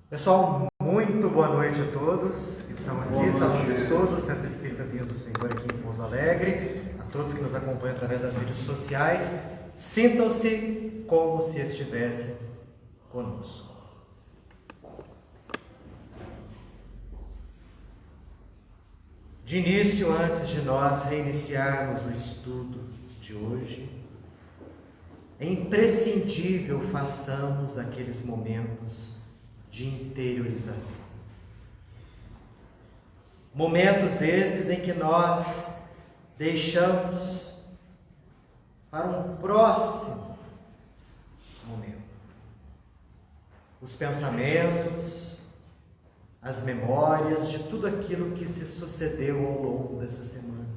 Pessoal, muito boa noite a todos que estão aqui, Salão de Estudos, Centro Espírita Vinho do Senhor aqui em Pouso Alegre, a todos que nos acompanham através das redes sociais, sintam-se como se estivessem conosco. De início, antes de nós reiniciarmos o estudo de hoje, é imprescindível façamos aqueles momentos de interiorização. Momentos esses em que nós deixamos para um próximo momento os pensamentos, as memórias de tudo aquilo que se sucedeu ao longo dessa semana.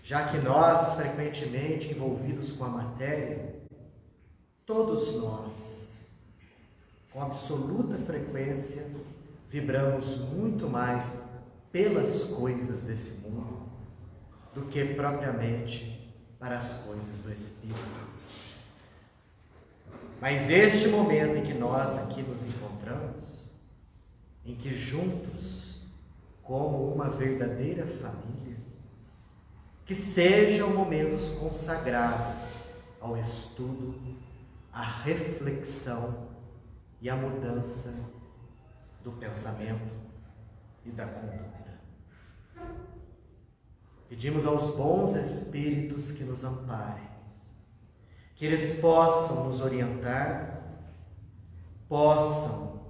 Já que nós, frequentemente envolvidos com a matéria, todos nós, com absoluta frequência, vibramos muito mais pelas coisas desse mundo do que propriamente para as coisas do Espírito. Mas este momento em que nós aqui nos encontramos, em que juntos, como uma verdadeira família, que sejam momentos consagrados ao estudo, à reflexão e à mudança do pensamento e da conduta. Pedimos aos bons espíritos que nos amparem, que eles possam nos orientar, possam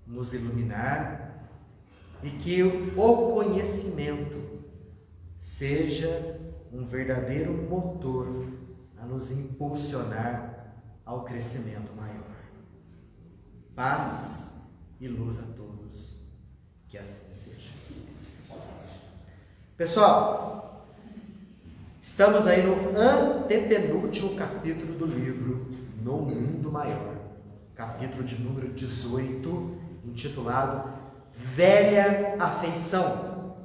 nos iluminar e que o conhecimento seja um verdadeiro motor a nos impulsionar ao crescimento maior. Paz e luz a todos, que assim seja. Pessoal, estamos aí no antepenúltimo capítulo do livro No Mundo Maior, capítulo de número 18, intitulado Velha Afeição.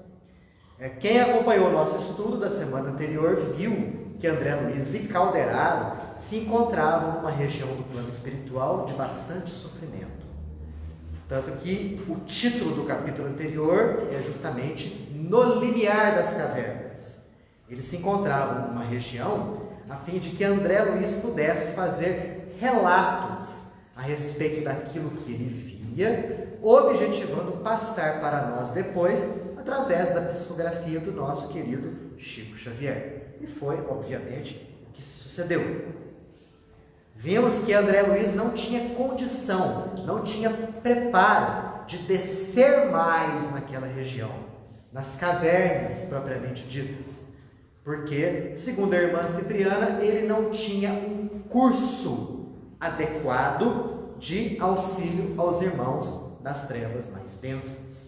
Quem acompanhou o nosso estudo da semana anterior viu que André Luiz e Calderaro se encontravam numa região do plano espiritual de bastante sofrimento. Tanto que o título do capítulo anterior é justamente No Limiar das Cavernas. Eles se encontravam numa região a fim de que André Luiz pudesse fazer relatos a respeito daquilo que ele via, objetivando passar para nós depois através da psicografia do nosso querido Chico Xavier. E foi, obviamente, o que se sucedeu. Vimos que André Luiz não tinha condição, não tinha preparo de descer mais naquela região, nas cavernas propriamente ditas, porque, segundo a irmã Cipriana, ele não tinha um curso adequado de auxílio aos irmãos das trevas mais densas.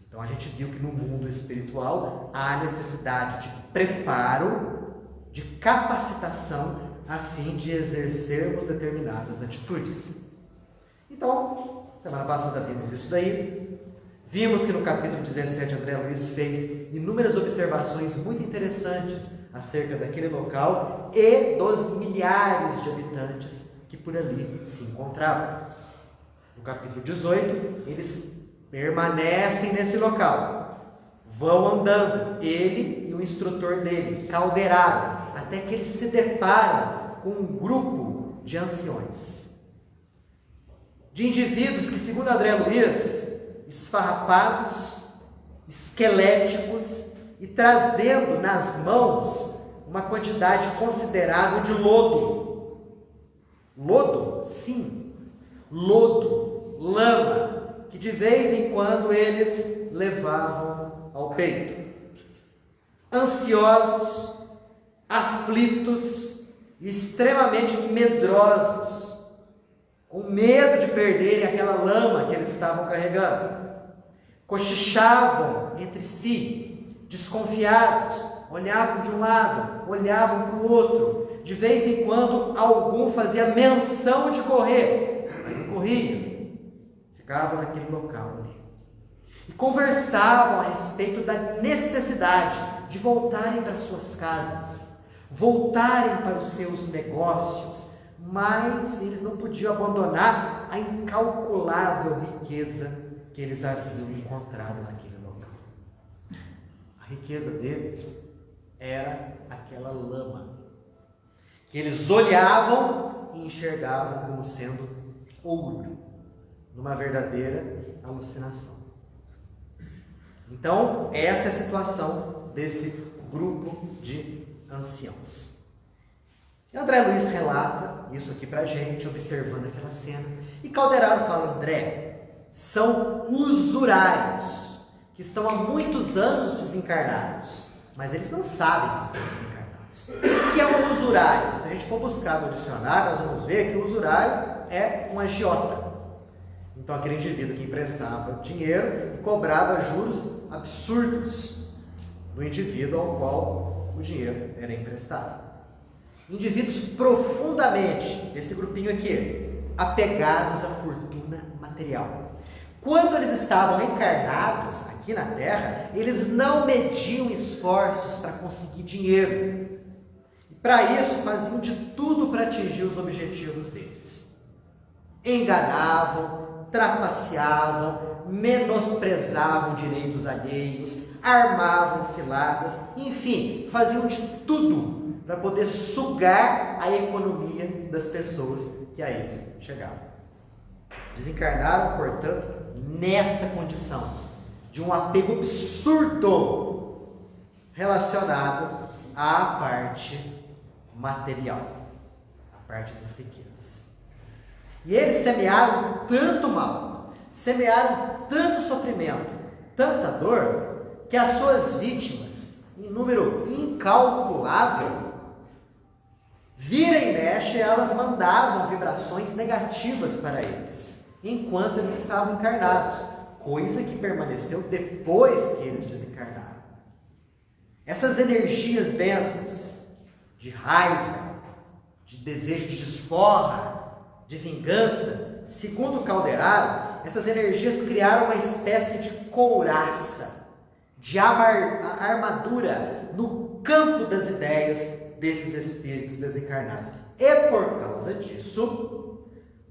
Então a gente viu que no mundo espiritual há necessidade de preparo, de capacitação a fim de exercermos determinadas atitudes. Então, semana passada vimos isso daí. Vimos que no capítulo 17 André Luiz fez inúmeras observações muito interessantes acerca daquele local e dos milhares de habitantes que por ali se encontravam. No capítulo 18, eles permanecem nesse local, vão andando, ele e o instrutor dele, Calderaro, até que eles se deparam com um grupo de anciões, de indivíduos que, segundo André Luiz, esfarrapados, esqueléticos e trazendo nas mãos uma quantidade considerável de lodo. Lodo? Sim, lodo, lama, que de vez em quando eles levavam ao peito. Ansiosos, aflitos e extremamente medrosos, com medo de perderem aquela lama que eles estavam carregando. Cochichavam entre si, desconfiados, olhavam de um lado, olhavam para o outro. De vez em quando algum fazia menção de correr, mas não corria. Ficavam naquele local ali e conversavam a respeito da necessidade de voltarem para suas casas, voltarem para os seus negócios, mas eles não podiam abandonar a incalculável riqueza que eles haviam encontrado naquele local. A riqueza deles era aquela lama, que eles olhavam e enxergavam como sendo ouro, numa verdadeira alucinação. Então, essa é a situação desse grupo de anciãos. André Luiz relata isso aqui pra gente, observando aquela cena. E Calderaro fala: André, são usurários, que estão há muitos anos desencarnados, mas eles não sabem que estão desencarnados. O que é um usurário? Se a gente for buscar no dicionário, nós vamos ver que o usurário é um agiota. Então, aquele indivíduo que emprestava dinheiro e cobrava juros absurdos do indivíduo ao qual o dinheiro era emprestado. Indivíduos profundamente, esse grupinho aqui, apegados à fortuna material. Quando eles estavam encarnados aqui na Terra, eles não mediam esforços para conseguir dinheiro. E para isso faziam de tudo para atingir os objetivos deles. Enganavam, trapaceavam, menosprezavam direitos alheios, armavam ciladas, enfim, faziam de tudo para poder sugar a economia das pessoas que a eles chegavam. Desencarnaram, portanto, nessa condição de um apego absurdo relacionado à parte material, à parte das riquezas. E eles semearam tanto mal, semearam tanto sofrimento, tanta dor, que as suas vítimas, em número incalculável, vira e mexe, elas mandavam vibrações negativas para eles, enquanto eles estavam encarnados, coisa que permaneceu depois que eles desencarnaram. Essas energias densas, de raiva, de desejo de desforra, de vingança, segundo Calderaro, essas energias criaram uma espécie de couraça, de armadura no campo das ideias desses espíritos desencarnados. E por causa disso,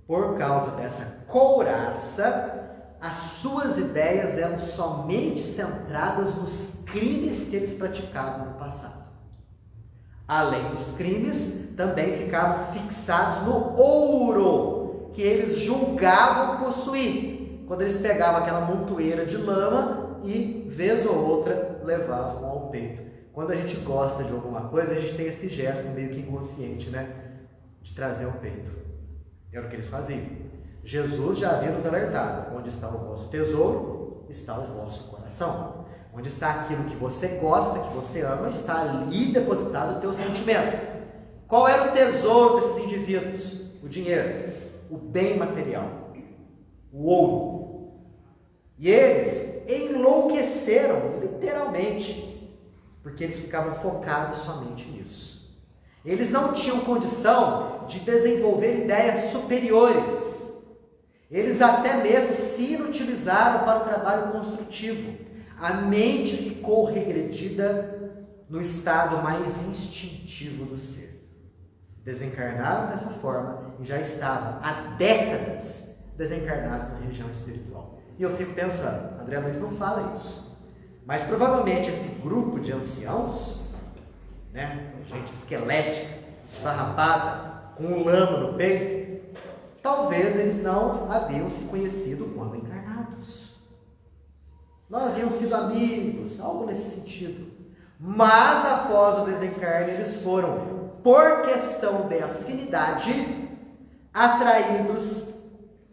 por causa dessa couraça, as suas ideias eram somente centradas nos crimes que eles praticavam no passado. Além dos crimes, também ficavam fixados no ouro que eles julgavam possuir, quando eles pegavam aquela montoeira de lama e, vez ou outra, levavam ao peito. Quando a gente gosta de alguma coisa, a gente tem esse gesto meio que inconsciente, né? De trazer ao peito. Era o que eles faziam. Jesus já havia nos alertado: onde está o vosso tesouro, está o vosso coração. Onde está aquilo que você gosta, que você ama, está ali depositado o teu sentimento. Qual era o tesouro desses indivíduos? O dinheiro, o bem material, o ouro. E eles enlouqueceram, literalmente, porque eles ficavam focados somente nisso. Eles não tinham condição de desenvolver ideias superiores. Eles até mesmo se inutilizaram para o trabalho construtivo. A mente ficou regredida no estado mais instintivo do ser. Desencarnaram dessa forma e já estavam há décadas desencarnados na região espiritual. E eu fico pensando, André Luiz não fala isso. Mas provavelmente esse grupo de anciãos, né, gente esquelética, esfarrapada, com lama no peito, talvez eles não haviam se conhecido quando encarnados. Não haviam sido amigos, algo nesse sentido. Mas após o desencarne, eles foram, por questão de afinidade, atraídos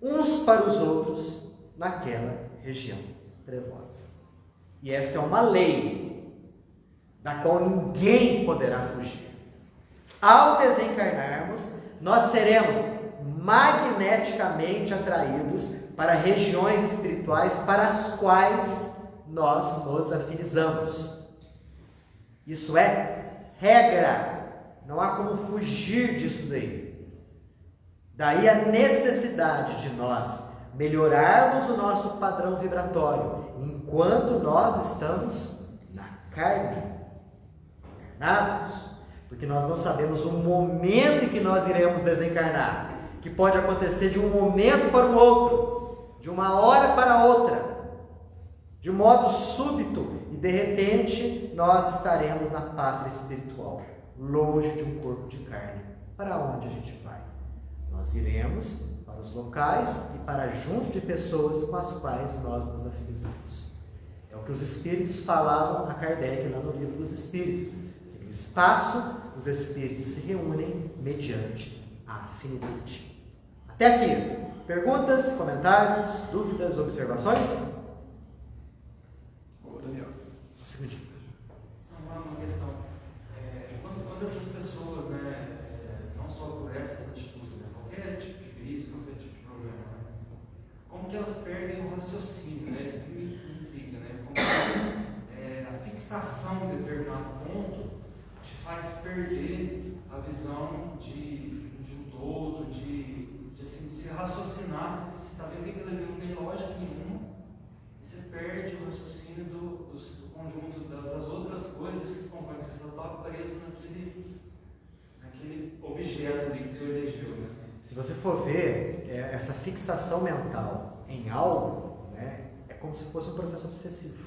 uns para os outros naquela região trevosa. E essa é uma lei da qual ninguém poderá fugir. Ao desencarnarmos, nós seremos magneticamente atraídos para regiões espirituais para as quais nós nos afinizamos. Isso é regra, não há como fugir disso daí. Daí a necessidade de nós melhorarmos o nosso padrão vibratório enquanto nós estamos na carne, encarnados, porque nós não sabemos o momento em que nós iremos desencarnar, que pode acontecer de um momento para o outro, de uma hora para outra, de modo súbito, e de repente nós estaremos na pátria espiritual, longe de um corpo de carne. Para onde a gente vai? Nós iremos para os locais e para junto de pessoas com as quais nós nos afinizamos. É o que os Espíritos falavam a Kardec lá no Livro dos Espíritos, que no espaço os Espíritos se reúnem mediante a afinidade. Até aqui, perguntas, comentários, dúvidas, observações? Ô, Daniel, Só um segundinho. Uma questão. Quando essas pessoas, né, não só por essa atitude, né, qualquer tipo de vício, qualquer tipo de problema, né, como que elas perdem o raciocínio, né? Isso que me intriga, né? Como que, a fixação em determinado ponto te faz perder a visão de um todo, assim, de se raciocinar. Você está vendo que aquilo ali não tem lógica nenhuma, e você perde o raciocínio do conjunto das outras coisas que compõem. Você só está preso naquele objeto ali que você elegeu, né? Se você for ver, essa fixação mental em algo, né, é como se fosse um processo obsessivo.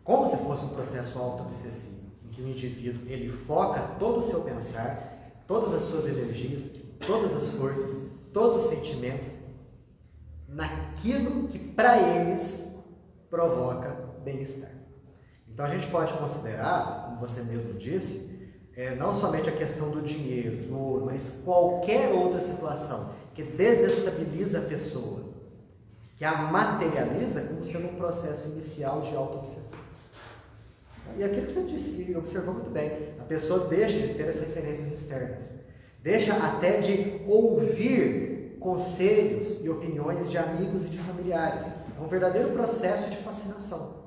Como se fosse um processo auto-obsessivo, em que o indivíduo ele foca todo o seu pensar, todas as suas energias, todas as forças, todos os sentimentos naquilo que para eles provoca bem-estar. Então a gente pode considerar, como você mesmo disse, não somente a questão do dinheiro, do ouro, mas qualquer outra situação que desestabiliza a pessoa, que a materializa como sendo um processo inicial de auto-obsessão. E aquilo que você disse, e observou muito bem, a pessoa deixa de ter as referências externas, deixa até de ouvir conselhos e opiniões de amigos e de familiares. É um verdadeiro processo de fascinação.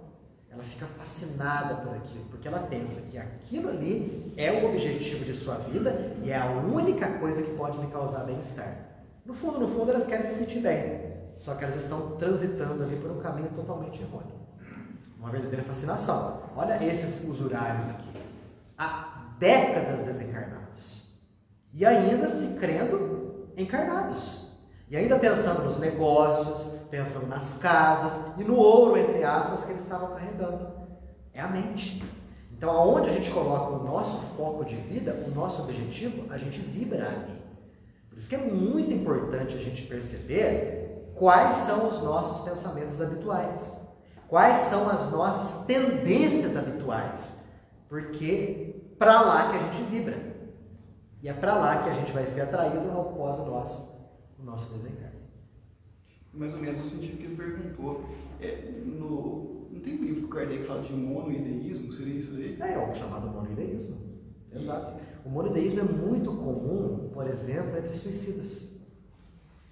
Ela fica fascinada por aquilo, porque ela pensa que aquilo ali é o objetivo de sua vida e é a única coisa que pode lhe causar bem-estar. No fundo, elas querem se sentir bem, só que elas estão transitando ali por um caminho totalmente errôneo. Uma verdadeira fascinação. Olha esses usurários aqui. Há décadas desencarnados. E ainda se crendo encarnados. E ainda pensando nos negócios, pensando nas casas e no ouro, entre aspas, que eles estavam carregando. É a mente. Então, aonde a gente coloca o nosso foco de vida, o nosso objetivo, a gente vibra ali. Por isso que é muito importante a gente perceber quais são os nossos pensamentos habituais. Quais são as nossas tendências habituais. Porque para lá que a gente vibra. E é para lá que a gente vai ser atraído após o nosso desencarne. mais ou menos no sentido que ele perguntou. Não tem um livro que o Kardec fala de monoideísmo? Seria isso aí? É o chamado monoideísmo. Exato. O monoideísmo é muito comum, por exemplo, entre suicidas.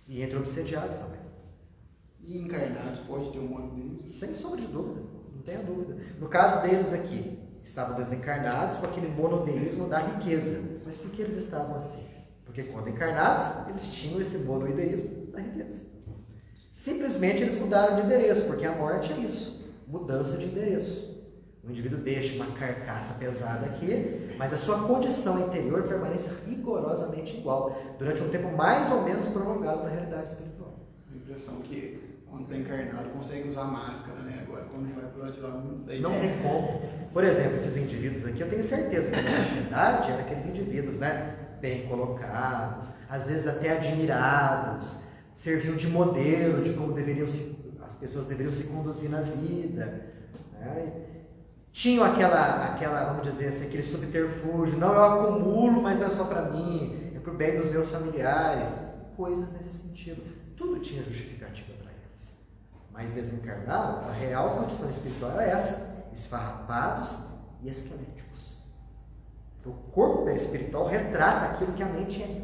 E entre obsediados também. E encarnados pode ter um monoideísmo? Sem sombra de dúvida, não tenha dúvida. No caso deles aqui, estavam desencarnados com aquele monoideísmo da riqueza. Mas por que eles estavam assim? Porque quando encarnados, eles tinham esse monoideísmo da riqueza. Simplesmente eles mudaram de endereço, porque a morte é isso, mudança de endereço. O indivíduo deixa uma carcaça pesada aqui, mas a sua condição interior permanece rigorosamente igual, durante um tempo mais ou menos prolongado na realidade espiritual. A impressão que quando está encarnado consegue usar máscara, né? Agora quando vai para o lado de lá não tem como. Por exemplo, esses indivíduos aqui, eu tenho certeza que na sociedade eram aqueles indivíduos, né, bem colocados, às vezes até admirados, serviam de modelo de como as pessoas deveriam se conduzir na vida, né? Tinham aquela, vamos dizer assim, aquele subterfúgio, não, eu acumulo, mas não é só para mim, é para o bem dos meus familiares, coisas nesse sentido. Tudo tinha justificativa para eles. Mas desencarnados, a real condição espiritual era essa, esfarrapados e esqueléticos. Então, o corpo perispiritual retrata aquilo que a mente é.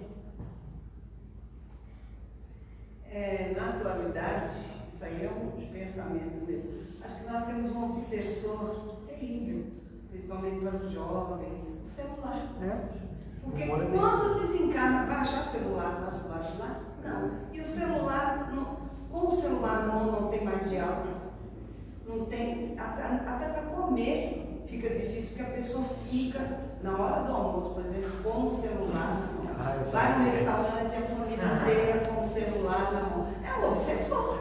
Na atualidade, isso aí é um pensamento meu. Acho que nós temos um obsessor terrível, principalmente para os jovens, o celular. Porque quando desencarna, vai achar celular lá do lá? Não. E o celular, como o celular não tem mais diálogo, não tem, até para comer, fica difícil porque a pessoa fica, na hora do almoço, por exemplo, com o celular na mão. Vai no restaurante, a família inteira com o celular na mão. É um obsessor.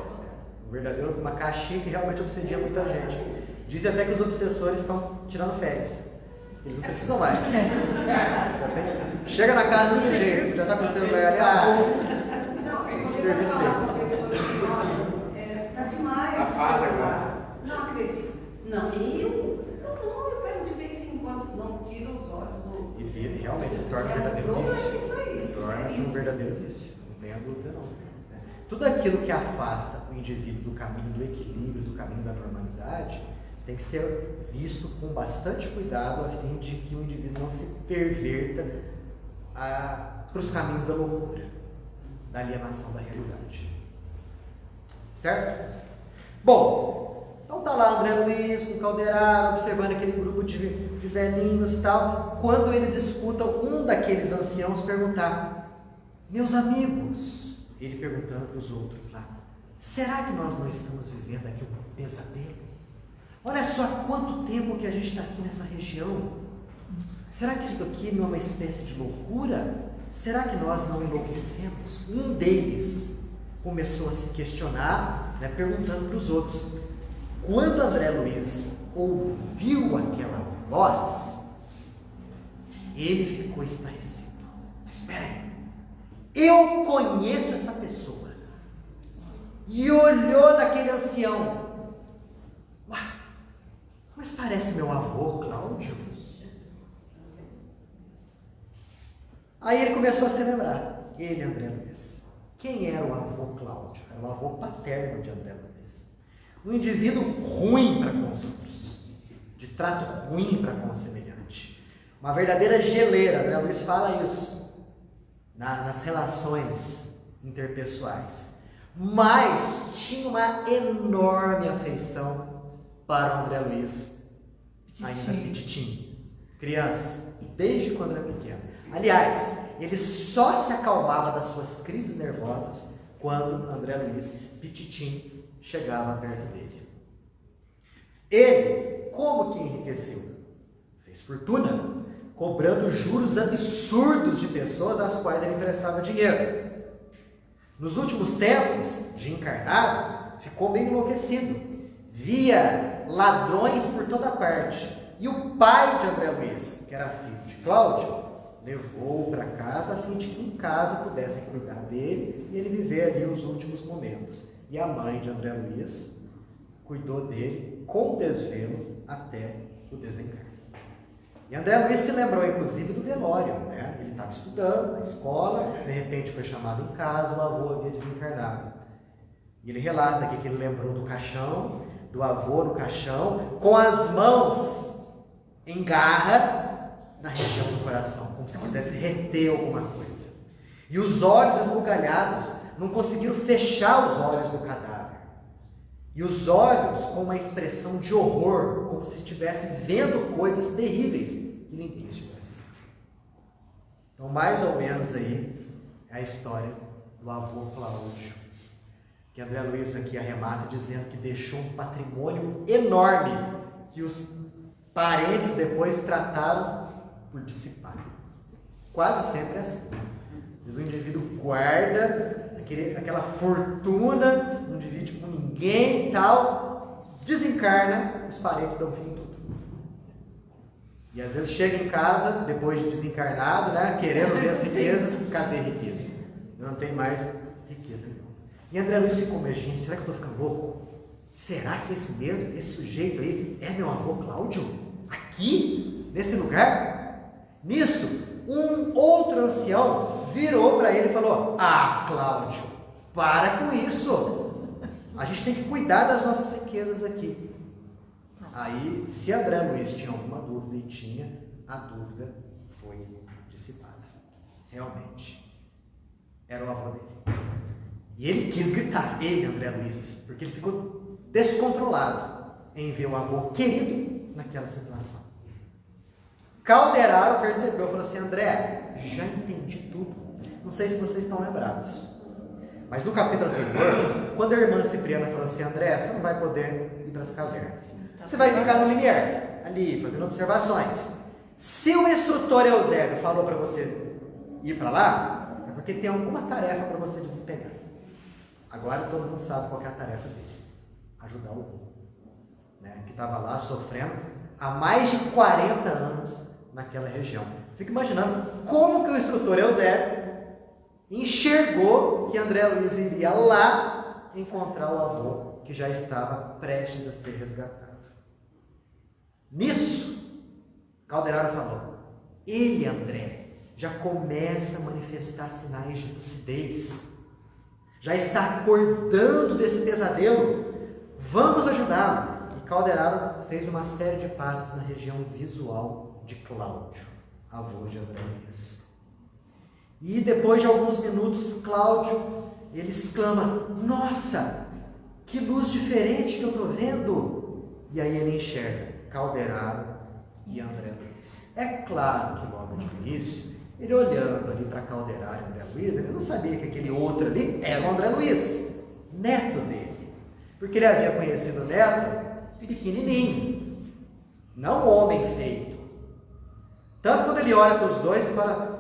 Uma caixinha que realmente obsedia muita gente. Dizem até que os obsessores estão tirando férias. Eles não precisam mais. Chega na casa do sujeito, já está com o celular ali. Não, você vai falar com a pessoa assim, olha, tá demais o celular. Não acredito. Não, eu pego de vez em quando, não tiro os olhos do... E vive, realmente se torna um verdadeiro vício. Torna-se um verdadeiro vício, não tenha dúvida não. Tudo aquilo que afasta o indivíduo do caminho do equilíbrio, do caminho da normalidade, tem que ser visto com bastante cuidado a fim de que o indivíduo não se perverta para os caminhos da loucura, da alienação da realidade. Certo? Bom, então tá lá André Luiz com o Calderaro, observando aquele grupo de velhinhos e tal, quando eles escutam um daqueles anciãos perguntar: meus amigos, ele perguntando para os outros lá, será que nós não estamos vivendo aqui um pesadelo? Olha só quanto tempo que a gente está aqui nessa região. Será que isso aqui não é uma espécie de loucura? Será que nós não enlouquecemos? Um deles começou a se questionar, né, perguntando para os outros. Quando André Luiz ouviu aquela voz, ele ficou estarrecido. Mas espera aí, eu conheço essa pessoa. E olhou naquele ancião. Ué, mas parece meu avô Cláudio. Aí ele começou a se lembrar. Ele, André Luiz. Quem era o avô Cláudio? Era o avô paterno de André Luiz. Um indivíduo ruim para com os outros. De trato ruim para com o semelhante. Uma verdadeira geleira. André Luiz fala isso nas relações interpessoais. Mas tinha uma enorme afeição para o André Luiz, ainda petitinho, criança, desde quando era pequeno. Aliás, ele só se acalmava das suas crises nervosas quando André Luiz, petitinho, chegava perto dele. Ele, como que enriqueceu? Fez fortuna, cobrando juros absurdos de pessoas às quais ele emprestava dinheiro. Nos últimos tempos, de encarnado, ficou meio enlouquecido. Via ladrões por toda parte. E o pai de André Luiz, que era filho de Cláudio, levou-o para casa a fim de que em casa pudessem cuidar dele e ele viver ali os últimos momentos. E a mãe de André Luiz cuidou dele com desvelo até o desencarne. E André Luiz se lembrou, inclusive, do velório, né? Ele estava estudando na escola, de repente foi chamado em casa, o avô havia desencarnado. E ele relata aqui que ele lembrou do caixão, do avô no caixão, com as mãos em garra na região do coração, como se quisesse reter alguma coisa. E os olhos esbugalhados não conseguiram fechar os olhos do cadáver. E os olhos com uma expressão de horror, como se estivesse vendo coisas terríveis que ninguém estivesse vendo. Então, mais ou menos aí é a história do avô Cláudio, que André Luiz aqui arremata dizendo que deixou um patrimônio enorme que os parentes depois trataram por dissipar. Quase sempre é assim. Às vezes o indivíduo guarda aquela fortuna, não divide com ninguém e tal, desencarna, os parentes dão fim em tudo. E às vezes chega em casa, depois de desencarnado, né, querendo ver as riquezas, cadê a riqueza? Não tem mais riqueza nenhuma. E André Luiz ficou, mas gente, será que eu estou ficando louco? Será que esse sujeito aí é meu avô Cláudio? Aqui? Nesse lugar? Nisso, um outro ancião virou para ele e falou: ah, Cláudio, para com isso. A gente tem que cuidar das nossas riquezas aqui. Aí, se André Luiz tinha alguma dúvida, e tinha, a dúvida foi dissipada. Realmente, era o avô dele. E ele quis gritar, ele, André Luiz, porque ele ficou descontrolado em ver o avô querido naquela situação. Calderaro percebeu, falou assim: André, já entendi tudo. Não sei se vocês estão lembrados, mas no capítulo anterior, quando a irmã Cipriana falou assim: André, você não vai poder ir para as cavernas, você vai ficar no limiar. ali, fazendo observações. Se o instrutor Eusébio falou para você ir para lá, é porque tem alguma tarefa para você desempenhar. Agora todo mundo sabe qual que é a tarefa dele. Ajudar o vô, né? Que estava lá sofrendo há mais de 40 anos naquela região. Fico imaginando como que o instrutor Eusébio enxergou que André Luiz iria lá encontrar o avô que já estava prestes a ser resgatado. Nisso, Calderaro falou, ele, André, já começa a manifestar sinais de lucidez, já está acordando desse pesadelo, vamos ajudá-lo. E Calderaro fez uma série de passes na região visual de Cláudio, avô de André Luiz. E depois de alguns minutos, Cláudio, ele exclama, nossa, que luz diferente que eu estou vendo. E aí ele enxerga Calderaro e André Luiz. É claro que logo de início, ele olhando ali para Calderaro e André Luiz, ele não sabia que aquele outro ali era o André Luiz, neto dele. Porque ele havia conhecido o neto pequenininho, não homem feito. Tanto quando ele olha para os dois e fala,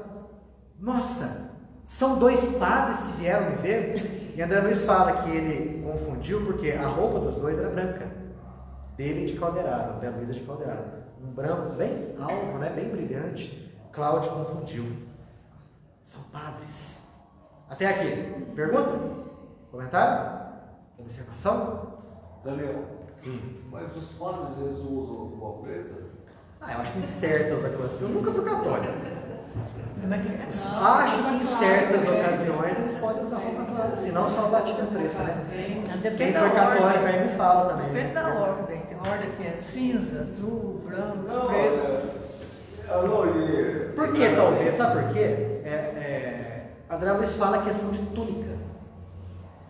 nossa, são dois padres que vieram me ver. E André Luiz fala que ele confundiu porque a roupa dos dois era branca, dele de Calderaro, André Luiz de Calderaro, um branco bem alvo, né, bem brilhante. Cláudio confundiu. São padres. Até aqui. Pergunta? Comentário? Observação? Daniel. Sim. Mas os padres, eles usam roupa preta? Eu acho que em certas ocasiões. Eu nunca fui católico. Não, Acho que em certas ocasiões eles podem usar roupa clara, assim, não só a batina preta, né? Depende Quem da foi católico ordem. aí me fala também. Depende da ordem. Tem ordem que é cinza, azul, branco, Não, preto. Por que talvez? Sabe por quê? André Luiz fala a questão de túnica.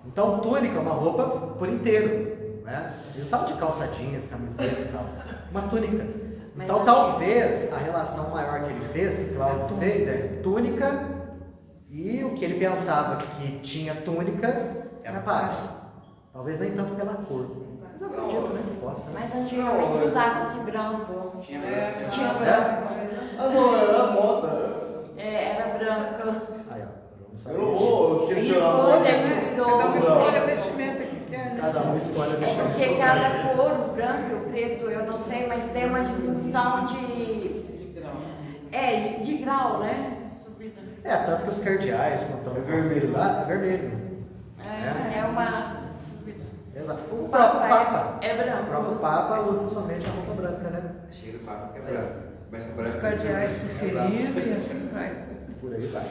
Então, túnica é uma roupa por inteiro, né? Ele não estava de calça jeans, camiseta e tal. Uma túnica. Então, talvez a relação maior que ele fez, que Cláudio fez, é túnica, e o que ele pensava que tinha túnica era padre. Talvez nem tanto pela cor. Mas eu acredito, né, que possa. Né? Mas antigamente usava-se branco. Tinha branco. Não, era moda. Era branco. Aí, ó, vamos saber. Eu não vou Tem questionar. escolha, virou. Cada um escolhe a vestimenta que quer, né? Cada um escolhe a É vestimenta. porque cada cor, o branco e o preto, eu não sei, mas tem uma definição de grau, né? Subida. Tanto que os cardeais, quando estão no conselho lá, é vermelho. É uma subida. Exato. O O próprio Papa Papa. é branco. O próprio Papa usa somente a roupa branca, né? Chega o Papa, que é branco. Começa branco. Os cardeais sugeriram e assim vai. Por aí vai.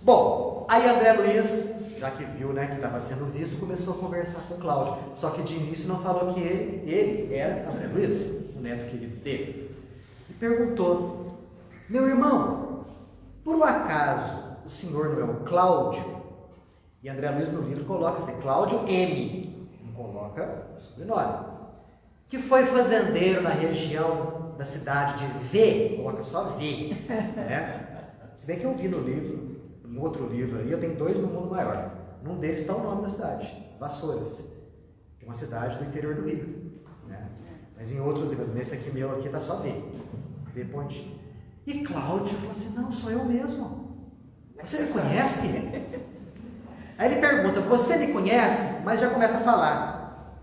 Bom, aí André Luiz, já que viu, né, que estava sendo visto, começou a conversar com Cláudio. Só que de início não falou que ele era André Luiz, o neto querido dele. E perguntou, meu irmão, por um acaso o senhor não é o Cláudio? E André Luiz no livro coloca assim, Cláudio M, não coloca o sobrenome. Que foi fazendeiro na região da cidade de V, coloca só V, né? Se bem que eu vi no livro, em outro livro aí, eu tenho dois no Mundo Maior. Num deles está o nome da cidade, Vassouras, que é uma cidade do interior do Rio, né? Mas em outros livros, nesse aqui meu aqui está só V, V pontinho. E Cláudio falou assim, não, sou eu mesmo. Você me conhece? Aí ele pergunta, você me conhece? Mas já começa a falar.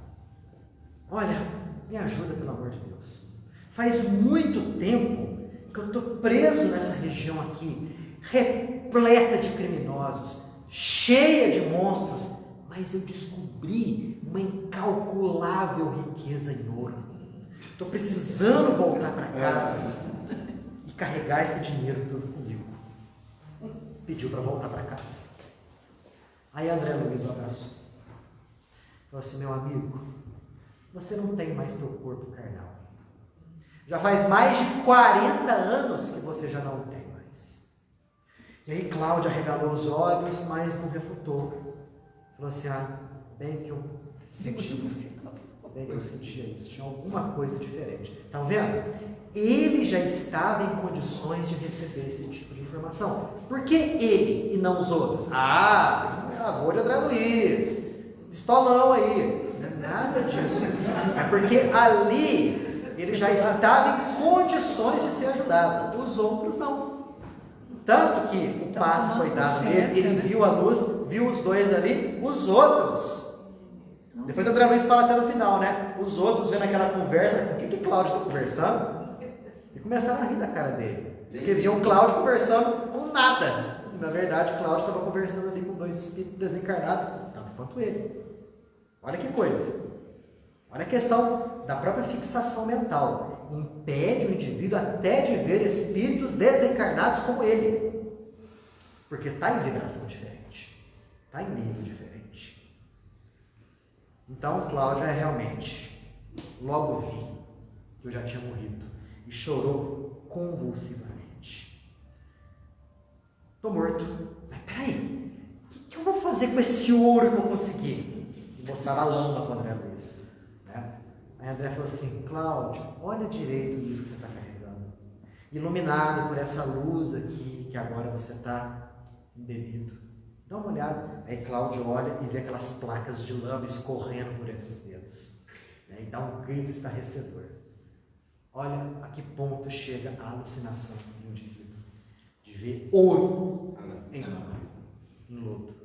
Olha, me ajuda, pelo amor de Deus. Faz muito tempo que eu estou preso nessa região aqui, repleta de criminosos, cheia de monstros, mas eu descobri uma incalculável riqueza em ouro. Estou precisando voltar para casa e carregar esse dinheiro tudo comigo. Pediu para voltar para casa. Aí André Luiz o abraçou. Falou assim, meu amigo, você não tem mais teu corpo carnal. Já faz mais de 40 anos que você já não tem mais. E aí Cláudio arregalou os olhos, mas não refutou. Falou assim, bem que eu sentia isso, tinha alguma coisa diferente. Estão vendo? Ele já estava em condições de receber esse tipo de informação. Por que ele e não os outros? Avô de André Luiz, pistolão aí. Não é nada disso. É porque ali ele já estava em condições de ser ajudado. Os outros não. Tanto que o passe foi dado nele, ele viu a luz, viu os dois ali, os outros. Depois André Luiz fala até no final, né? Os outros vendo aquela conversa, com o que Cláudio está conversando? E começaram a rir da cara dele. Porque viam Cláudio conversando com nada. E na verdade Cláudio estava conversando ali com dois espíritos desencarnados, tanto quanto ele. Olha que coisa. Olha a questão da própria fixação mental. Impede o indivíduo até de ver espíritos desencarnados como ele. Porque está em vibração diferente. Está em nível diferente. Então Cláudio realmente, logo vi que eu já tinha morrido. E chorou convulsivamente. Estou morto. Mas peraí, o que eu vou fazer com esse ouro que eu consegui? E mostrava a lama para o André Luiz. Né? Aí André falou assim: Cláudio, olha direito nisso que você está carregando. Iluminado por essa luz aqui, que agora você está embebido. Dá uma olhada. Aí Cláudio olha e vê aquelas placas de lama escorrendo por entre os dedos. Né? E dá um grito estarrecedor. Olha a que ponto chega a alucinação de um indivíduo. De ver ouro em lama, em lodo.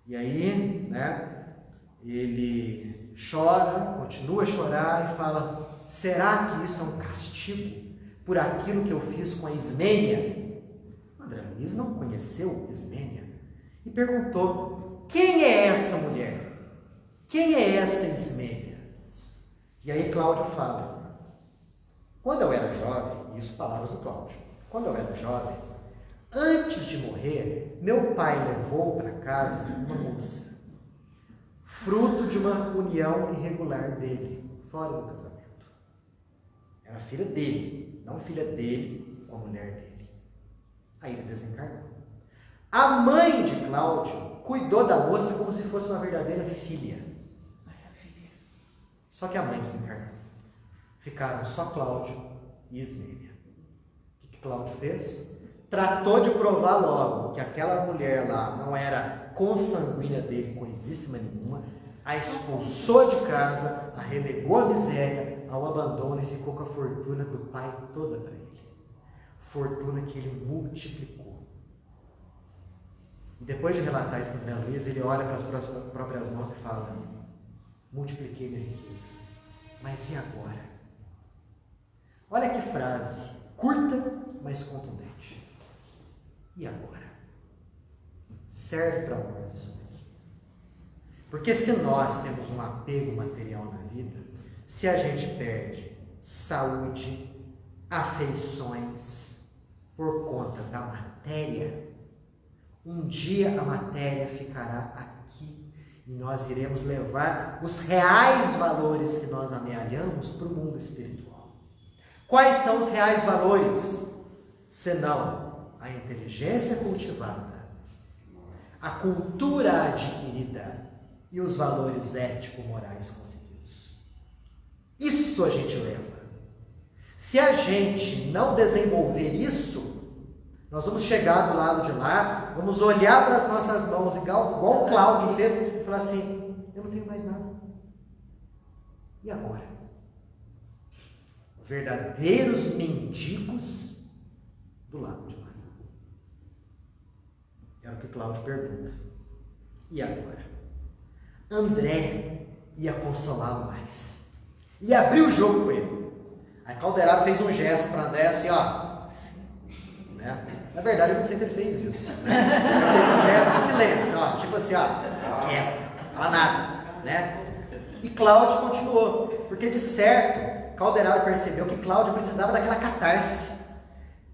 E aí, né, ele chora, continua a chorar e fala: será que isso é um castigo por aquilo que eu fiz com a Ismênia? André Luiz não conheceu Ismênia e perguntou: quem é essa mulher? Quem é essa Ismênia? E aí Cláudio fala: quando eu era jovem, isso palavras do Cláudio, quando eu era jovem, antes de morrer, meu pai levou para casa uma moça, fruto de uma união irregular dele, fora do casamento. Era filha dele, não filha dele com a mulher dele. Aí ele desencarnou. A mãe de Cláudio cuidou da moça como se fosse uma verdadeira filha. Só que a mãe desencarnou. Ficaram só Cláudio e Ismênia. O que Cláudio fez? Tratou de provar logo que aquela mulher lá não era consanguínea dele, coisíssima nenhuma, a expulsou de casa, a relegou à miséria, ao abandono e ficou com a fortuna do pai toda para ele. Fortuna que ele multiplicou. E depois de relatar isso para André Luiz, ele olha para as próprias mãos e fala: multipliquei minha riqueza. Mas e agora? Olha que frase curta, mas contundente. E agora? Serve para nós isso daqui. Porque se nós temos um apego material na vida, se a gente perde saúde, afeições por conta da matéria, um dia a matéria ficará aqui e nós iremos levar os reais valores que nós amealhamos para o mundo espiritual. Quais são os reais valores? Senão a inteligência cultivada, a cultura adquirida e os valores ético-morais conseguidos. Isso a gente leva. Se a gente não desenvolver isso, nós vamos chegar do lado de lá, vamos olhar para as nossas mãos, igual o Cláudio fez, e falar assim: eu não tenho mais nada. E agora? Verdadeiros mendigos do lado de lá. É o que Cláudio pergunta. E agora? André ia consolá-lo mais. Ia abrir o jogo com ele. Aí Calderaro fez um gesto para André assim, ó. Né? Na verdade, eu não sei se ele fez isso. Né? Ele fez um gesto de silêncio, ó. Tipo assim, ó. Quieto. Fala nada. Né? E Cláudio continuou. Porque de certo, Calderaro percebeu que Cláudio precisava daquela catarse.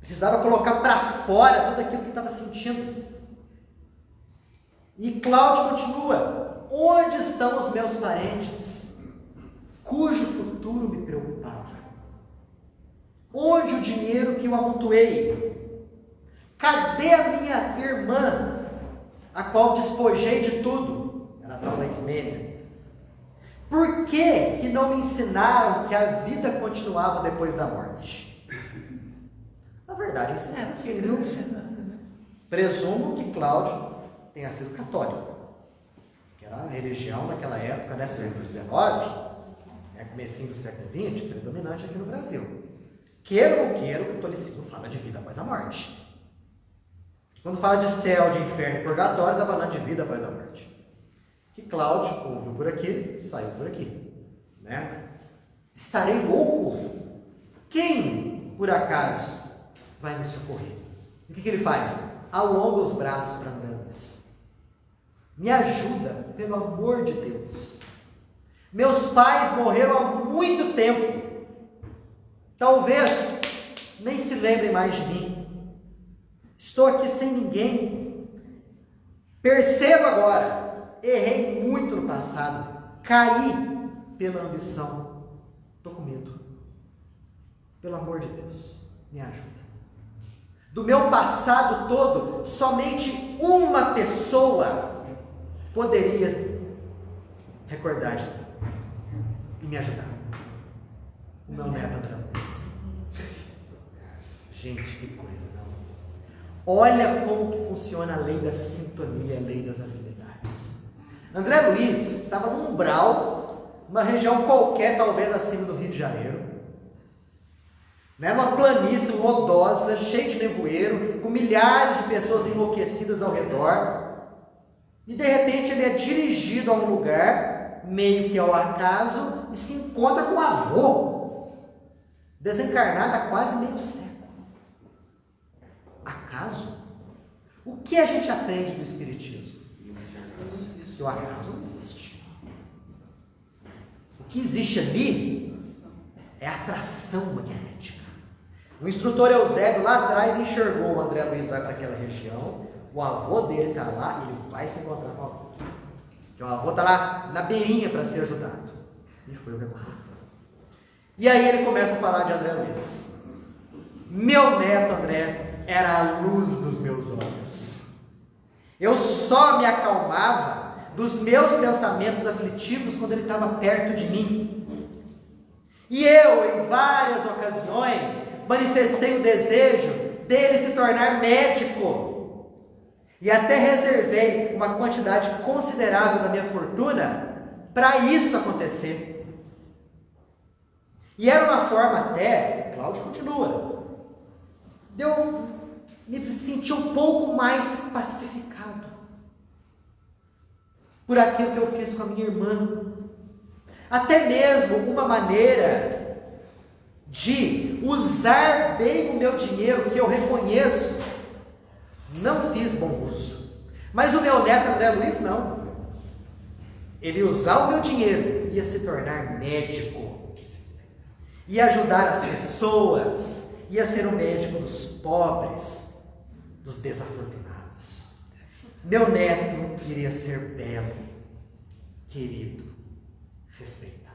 Precisava colocar para fora tudo aquilo que estava sentindo. E Cláudio continua: onde estão os meus parentes, cujo futuro me preocupava? Onde o dinheiro que eu amontoei? Cadê a minha irmã, a qual despojei de tudo? Era a tal da Ismênia. Por que não me ensinaram que a vida continuava depois da morte? Na verdade, isso é possível. Presumo que Cláudio tenha sido católico, que era Tá? A religião naquela época, né, século XIX, comecinho do século XX, predominante aqui no Brasil. Queira ou não queira, o catolicismo fala de vida após a morte. Quando fala de céu, de inferno e purgatório, está falando de vida após a morte. Que Cláudio ouviu por aqui, saiu por aqui. Né? Estarei louco? Quem, por acaso, vai me socorrer? O que ele faz? Alonga os braços para André Luiz. Me ajuda, pelo amor de Deus. Meus pais morreram há muito tempo. Talvez nem se lembrem mais de mim. Estou aqui sem ninguém. Percebo agora, errei muito no passado. Caí pela ambição. Estou com medo. Pelo amor de Deus, me ajuda. Do meu passado todo, somente uma pessoa poderia recordar de mim e me ajudar. O meu neto André Luiz. Gente, que coisa, não? Olha como que funciona a lei da sintonia, a lei das afinidades. André Luiz estava num umbral, uma região qualquer, talvez acima do Rio de Janeiro, né? Uma planície lodosa, cheia de nevoeiro, com milhares de pessoas enlouquecidas ao redor, e de repente ele é dirigido a um lugar, meio que ao acaso, e se encontra com o avô, desencarnado há quase meio século. Acaso? O que a gente aprende do Espiritismo? Que o acaso não existe. O que existe ali é atração magnética. O instrutor Eusébio lá atrás enxergou o André Luiz vai para aquela região, o avô dele está lá, ele vai se encontrar com o avô. Porque o avô está lá na beirinha para ser ajudado. E foi o que aconteceu. E aí ele começa a falar de André Luiz. Meu neto André era a luz dos meus olhos. Eu só me acalmava dos meus pensamentos aflitivos quando ele estava perto de mim. E eu, em várias ocasiões, manifestei o desejo dele se tornar médico. E até reservei uma quantidade considerável da minha fortuna para isso acontecer. E era uma forma até, Cláudio continua, de eu me sentir um pouco mais pacificado por aquilo que eu fiz com a minha irmã. Até mesmo uma maneira de usar bem o meu dinheiro, que eu reconheço, não fiz bom uso. Mas o meu neto André Luiz não. Ele ia usar o meu dinheiro, ia se tornar médico, ia ajudar as pessoas, ia ser o médico dos pobres, dos desafortunados. Meu neto iria ser belo, querido, respeitado.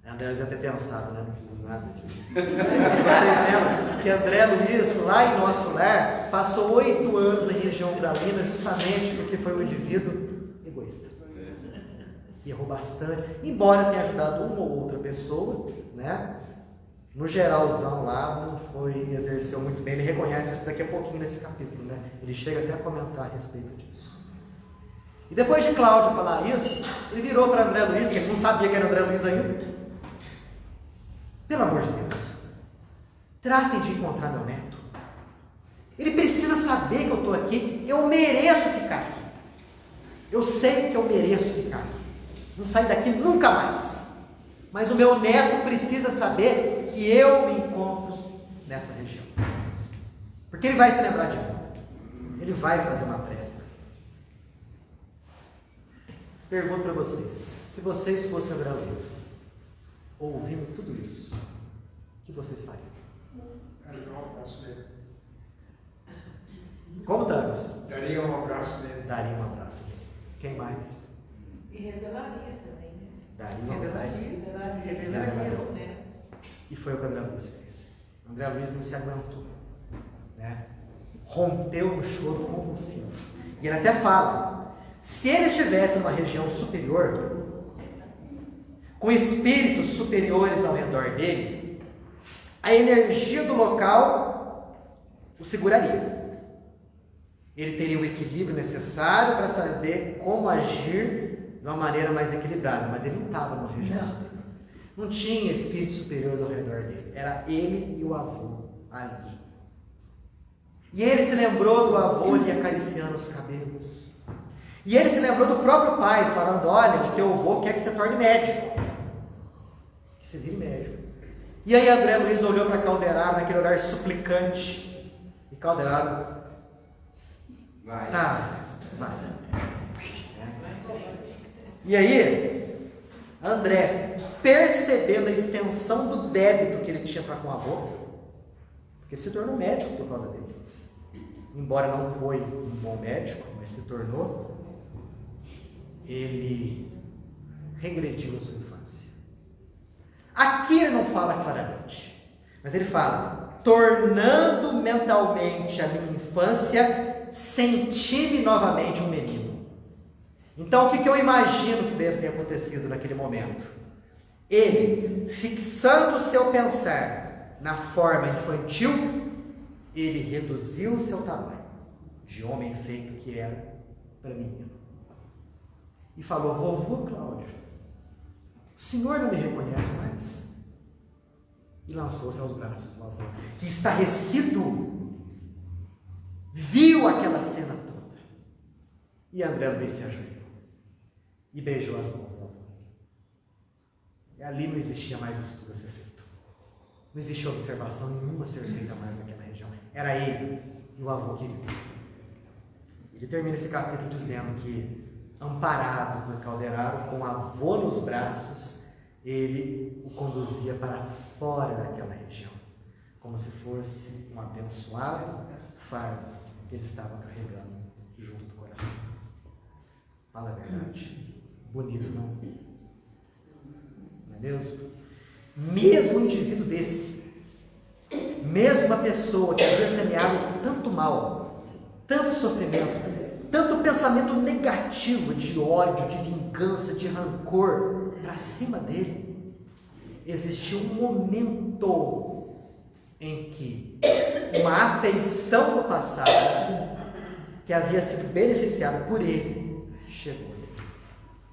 André Luiz ia ter pensado, né? Não fiz nada disso. Vocês lembram que André Luiz, lá em nosso lar, passou 8 anos em região gralina justamente porque foi um indivíduo egoísta. Que errou bastante, embora tenha ajudado uma ou outra pessoa, né? No geralzão lá, não foi, exerceu muito bem. Ele reconhece isso daqui a pouquinho nesse capítulo, né? Ele chega até a comentar a respeito disso. E depois de Cláudio falar isso, ele virou para André Luiz, que ele não sabia que era André Luiz ainda. Pelo amor de Deus, tratem de encontrar meu neto. Ele precisa saber que eu estou aqui. Eu mereço ficar aqui. Eu sei que eu mereço ficar aqui. Não sair daqui nunca mais. Mas o meu neto precisa saber que eu me encontro nessa região. Porque ele vai se lembrar de mim. Ele vai fazer uma prece. Pergunto para vocês, se vocês fossem André Luiz, ouvindo tudo isso, o que vocês fariam? Daria um abraço dele. Como, Douglas? Daria um abraço dele. Daria um abraço dele. Quem mais? E revelaria também, né? Daria um abraço. Revelaria. E foi o que o André Luiz fez. O André Luiz não se aguentou, né? Rompeu no choro convulsivo. E ele até fala, se ele estivesse numa região superior, com espíritos superiores ao redor dele, a energia do local o seguraria. ele teria o equilíbrio necessário para saber como agir de uma maneira mais equilibrada, mas ele não estava numa região superior. Não tinha espíritos superiores ao redor dele, era ele e o avô ali. E ele se lembrou do avô lhe acariciando os cabelos. E ele se lembrou do próprio pai, falando: olha, o teu avô quer que você torne médico, que você vire médico. E aí André Luiz olhou para Calderaro naquele olhar suplicante, e Calderaro: Vai. vai. E aí, André, percebendo a extensão do débito que ele tinha para com o avô, porque ele se tornou médico por causa dele, embora não foi um bom médico, mas se tornou, ele regrediu a sua infância. Aqui ele não fala claramente, mas ele fala: tornando mentalmente a minha infância, senti-me novamente um menino. Então, o que eu imagino que deve ter acontecido naquele momento? Ele, fixando o seu pensar na forma infantil, ele reduziu o seu tamanho, de homem feito que era, para menino. E falou: vovô Cláudio, o senhor não me reconhece mais? E lançou-se aos braços do avô, que estarrecido, viu aquela cena toda. E André Luiz se ajoelhou e beijou as mãos do avô. E ali não existia mais estudo a ser feito. Não existia observação nenhuma a ser feita mais naquela região. Era ele e o avô querido. Ele termina esse capítulo dizendo que, amparado por Calderaro, com o avô nos braços, ele o conduzia para fora daquela região, como se fosse um abençoado fardo que ele estava carregando junto do coração. Fala a verdade. Bonito, não? Não é mesmo? Mesmo um indivíduo desse, mesmo uma pessoa que havia semeado tanto mal, tanto sofrimento, tanto pensamento negativo, de ódio, de vingança, de rancor para cima dele, existiu um momento em que uma afeição do passado, que havia sido beneficiada por ele, chegou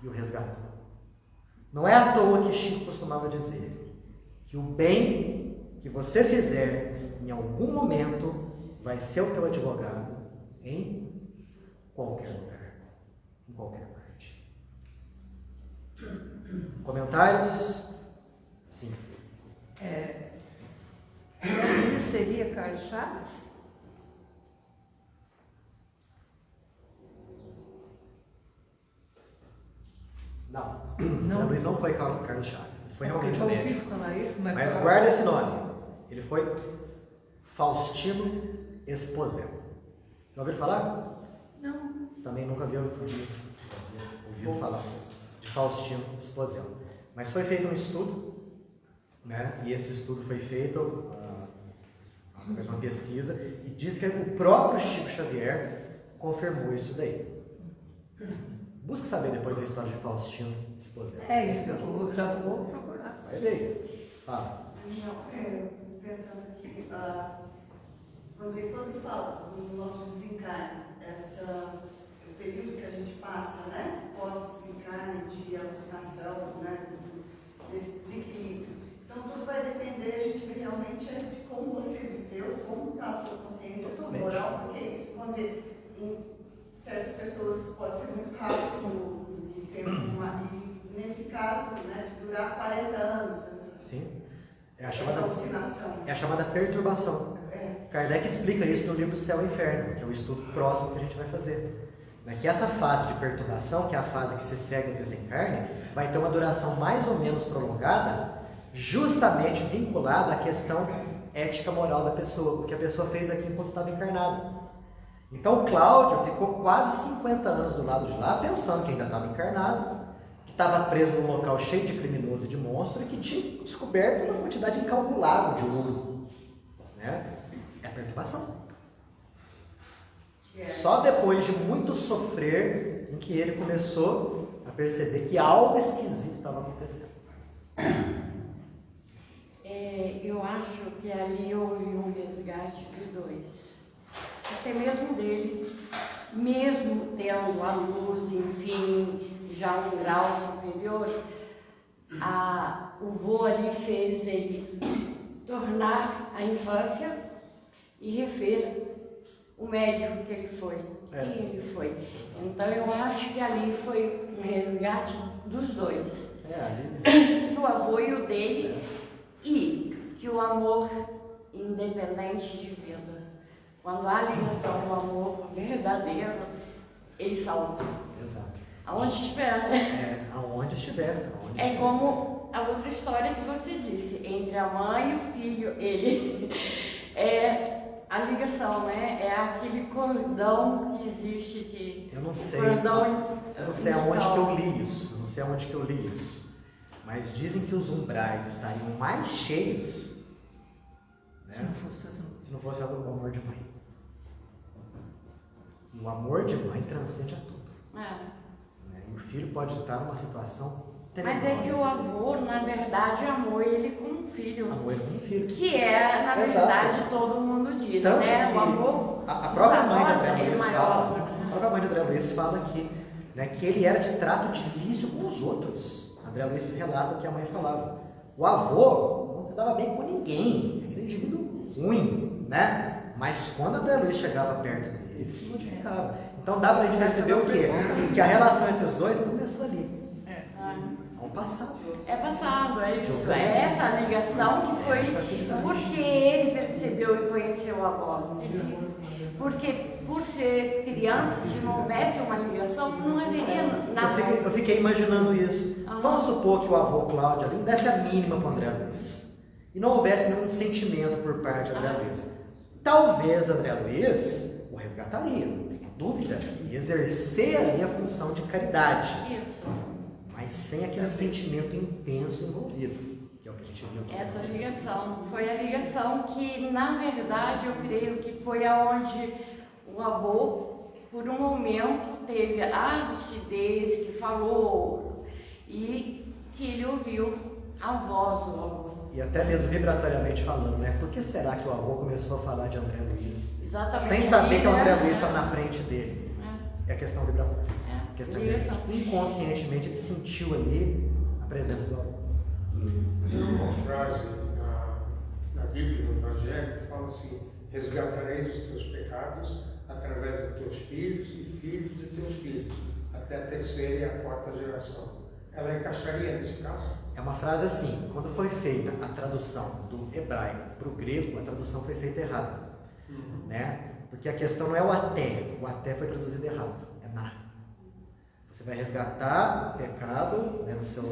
e o resgatou. Não é à toa que Chico costumava dizer que o bem que você fizer em algum momento vai ser o teu advogado em qualquer lugar, em qualquer parte. Comentários? Sim. Isso seria Carlos Chagas? Não. André Luiz não foi Carlos Chagas. Ele foi realmente um Eu médico. fiz falar isso, Mas guarda esse nome. Ele foi Faustino Esposel. Já ouviram falar? Não. Também nunca havia ouvido falar de Faustino Esposel. Mas foi feito um estudo, né? E esse estudo foi feito através de uma pesquisa, e diz que o próprio Chico Xavier confirmou isso daí. Busca saber depois a história de Faustino Esposel. É isso que eu já vou procurar. Vai ver. Fala. Pensando aqui, vamos dizer, quando fala do nosso desencarne, o período que a gente passa, né, pós-desencarne, de alucinação, né, desse desequilíbrio. Então, tudo vai depender, a gente vê realmente de como você viveu, como está a sua consciência, a sua moral, porque isso, vamos dizer, em certas pessoas pode ser muito rápido, de ter e nesse caso, né, de durar 40 anos. Sim. Essa alucinação. É a chamada perturbação. Kardec explica isso no livro Céu e Inferno, que é o estudo próximo que a gente vai fazer. Que essa fase de perturbação, que é a fase que se segue o desencarne, vai ter uma duração mais ou menos prolongada, justamente vinculada à questão ética moral da pessoa, porque a pessoa fez aquilo enquanto estava encarnada. Então Cláudio ficou quase 50 anos do lado de lá, pensando que ainda estava encarnado, que estava preso num local cheio de criminoso e de monstro, e que tinha descoberto uma quantidade incalculável de ouro. Né? É a perturbação. Só depois de muito sofrer, em que ele começou a perceber que algo esquisito estava acontecendo. Eu acho que ali houve um resgate de dois. Até mesmo dele, mesmo tendo a luz, enfim, já um grau superior, o vô ali fez ele tornar a infância e rever o médico que ele foi, quem ele foi. Então eu acho que ali foi um resgate dos dois, do avô e o dele, e que o amor independente de vida, quando há ligação do amor verdadeiro, ele salva. Exato. Aonde estiver, né? Aonde estiver. É como a outra história que você disse, entre a mãe e o filho, ele a ligação, né? É aquele cordão que existe que... Eu não sei. Eu não sei aonde que eu li isso. Eu não sei aonde que eu li isso. Mas dizem que os umbrais estariam mais cheios, né? Se não fosse o amor de mãe. O amor de mãe transcende a tudo. E o filho pode estar numa situação tenebrosa. Mas é que o avô, na verdade, amou ele como um filho. Amou ele como um filho. Que é, na verdade, todo mundo diz, tanto né? Que o amor a própria mãe de André é Luiz maior. a própria mãe de André Luiz fala aqui, né, que ele era de trato difícil com os outros. André Luiz relata o que a mãe falava. O avô não se dava bem com ninguém. Aquele indivíduo ruim, né? Mas quando André Luiz chegava perto dele, ele se modificava. Então dá pra gente perceber o quê? Que a relação entre os dois não começou ali. É um passado. É passado, é isso. É essa ligação que foi porque ele percebeu e conheceu a voz dele. Porque por ser criança, se não houvesse uma ligação, não haveria nada. Eu fiquei imaginando isso. Vamos supor que o avô Cláudio ali desse a mínima para o André Luiz. E não houvesse nenhum sentimento por parte de André Luiz. Talvez André Luiz o resgataria, não tenho dúvida, e exercer ali a função de caridade. Isso. Mas sem aquele sentimento intenso envolvido, que é o que a gente viu aqui. Essa ligação foi a ligação que, na verdade, eu creio que foi aonde o avô, por um momento, teve a lucidez, que falou e que ele ouviu a voz do avô. E até mesmo vibratoriamente falando, né? Por que será que o avô começou a falar de André Luiz? Exatamente. Sem saber que o André Luiz estava na frente dele. É a questão vibratória. A questão inconscientemente ele sentiu ali a presença do avô. Tem uma frase na Bíblia, no Evangelho, que fala assim: resgatarei os teus pecados através de teus filhos e filhos de teus filhos, até a terceira e a quarta geração. Ela encaixaria nesse caso? É uma frase assim, quando foi feita a tradução do hebraico para o grego, a tradução foi feita errada. Né? Porque a questão não é o até foi traduzido errado, é na. Você vai resgatar o pecado, né, do seu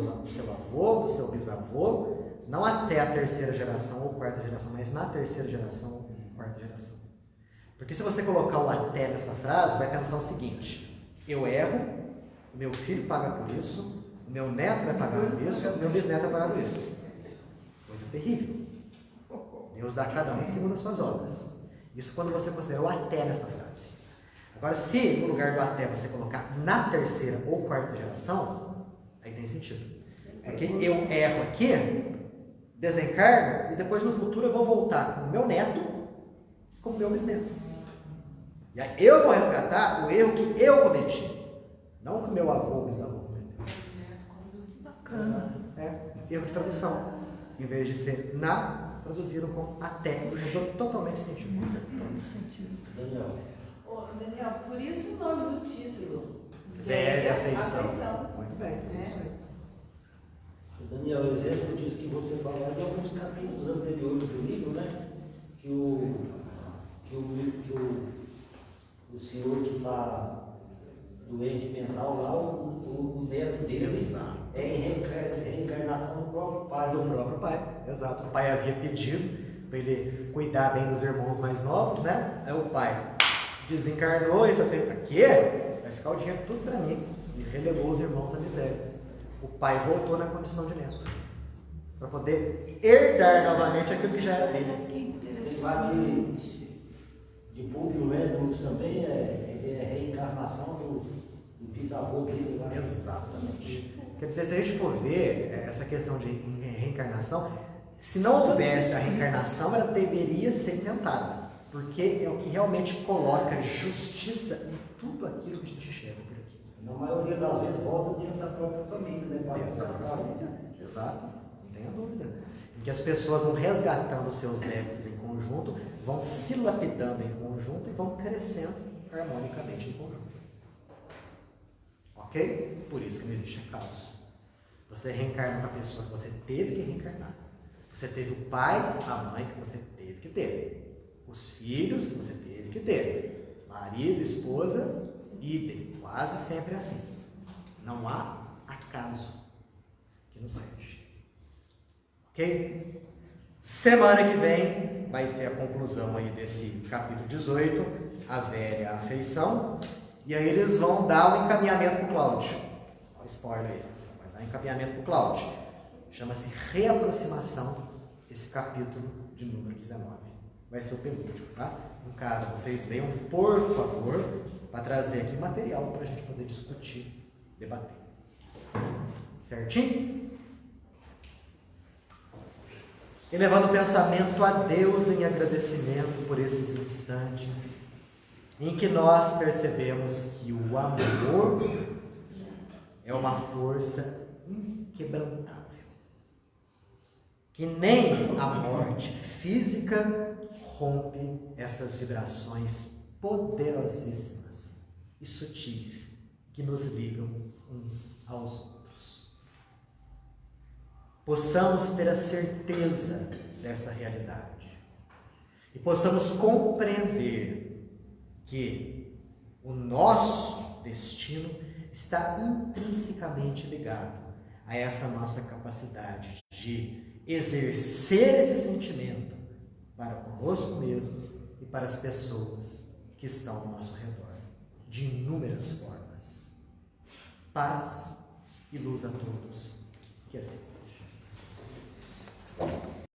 avô, do seu bisavô, não até a terceira geração ou quarta geração, mas na terceira geração ou quarta geração. Porque se você colocar o até nessa frase, vai pensar o seguinte: eu erro, o meu filho paga por isso, o meu neto vai pagar por isso, o meu bisneto vai pagar por isso. Coisa terrível. Deus dá a cada um segundo as suas obras. Isso quando você considera o até nessa frase. Agora, se no lugar do até você colocar na terceira ou quarta geração, aí tem sentido. Porque eu erro aqui, desencarno, e depois no futuro eu vou voltar com o meu neto, com o meu bisneto. E aí eu vou resgatar o erro que eu cometi, não que o meu avô ou bisavô cometeu. Bacana. Erro de tradução. Em vez de ser na, traduziram com até. Mudou totalmente sentido. Daniel. Daniel, por isso o nome do título. Velha afeição. Muito bem, é isso aí. Daniel, o exemplo disso que você falou de alguns capítulos anteriores do livro, né? Que o senhor que está doente mental lá, o neto dele é em reencarnação do próprio pai. Do próprio pai, exato. O pai havia pedido para ele cuidar bem dos irmãos mais novos, né? Aí o pai desencarnou e falou assim: aqui vai ficar o dinheiro tudo para mim. E relevou os irmãos à miséria. O pai voltou na condição de neto, para poder herdar novamente aquilo que já era dele. Que interessante. Tem lá de Públio Lentulus também, é reencarnação do bisavô dele lá. Exatamente. Quer dizer, se a gente for ver essa questão de reencarnação, se não houvesse a reencarnação, ela deveria ser inventada. porque é o que realmente coloca justiça em tudo aquilo que a gente enxerga por aqui. Na maioria das vezes volta dentro da própria família, né? Dentro da própria família, exato, não tenha dúvida. Em que as pessoas vão resgatando seus débitos em conjunto, vão se lapidando em conjunto e vão crescendo harmonicamente em conjunto. Ok? Por isso que não existe caos. Você reencarna com a pessoa que você teve que reencarnar. Você teve o pai, a mãe que você teve que ter. Os filhos que você teve que ter. Marido, esposa, idem. Quase sempre assim. Não há acaso que nos rege. Ok? Semana que vem vai ser a conclusão aí desse capítulo 18, a velha afeição. E aí eles vão dar o encaminhamento para o Cláudio. Olha o spoiler aí. Vai dar encaminhamento para o Cláudio. Chama-se reaproximação, esse capítulo de número 19. Vai ser o penúltimo, tá? No caso, vocês leiam, por favor, para trazer aqui material para a gente poder discutir, debater. Certinho? Elevando o pensamento a Deus em agradecimento por esses instantes em que nós percebemos que o amor é uma força inquebrantável, que nem a morte física rompe essas vibrações poderosíssimas e sutis que nos ligam uns aos outros. Possamos ter a certeza dessa realidade e possamos compreender que o nosso destino está intrinsecamente ligado a essa nossa capacidade de exercer esse sentimento para conosco mesmo e para as pessoas que estão ao nosso redor, de inúmeras formas. Paz e luz a todos, que assim seja.